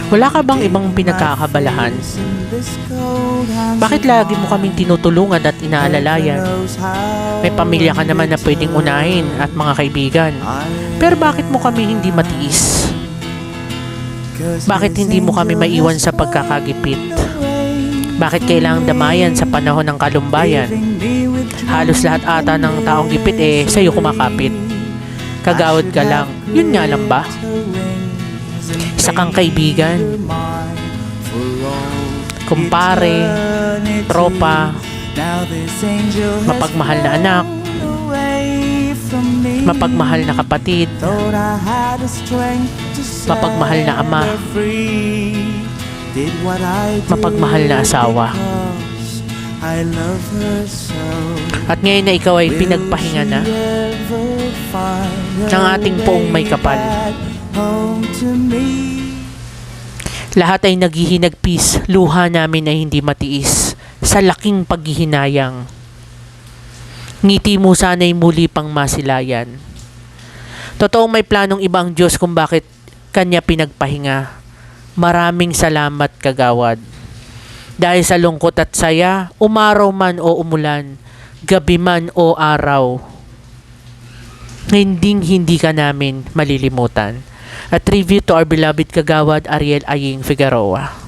Wala ka bang ibang pinagkakabalahan? Bakit lagi mo kaming tinutulungan at inaalalayan? May pamilya ka naman na pwedeng unahin at mga kaibigan. Pero bakit mo kami hindi matiis? Bakit hindi mo kami maiwan sa pagkakagipit? Bakit kailangang damayan sa panahon ng kalumbayan? Halos lahat ata ng taong gipit sa'yo kumakapit. Kagawad ka lang, yun nga lang ba? Isa kang kaibigan, kumpare, tropa, mapagmahal na anak, mapagmahal na kapatid, mapagmahal na ama, mapagmahal na asawa. At ngayon na ikaw ay pinagpahinga na ng ating poong may kapal. Lahat ay naghihinagpis, luha namin ay hindi matiis sa laking paghihinayang. Ngiti mo sana'y muli pang masilayan. Totoong may planong ibang Diyos kung bakit kanya pinagpahinga. Maraming salamat, kagawad. Dahil sa lungkot at saya, umaraw man o umulan, gabi man o araw, hindi ka namin malilimutan. A tribute to our beloved kagawad Ariel Aying Figueroa.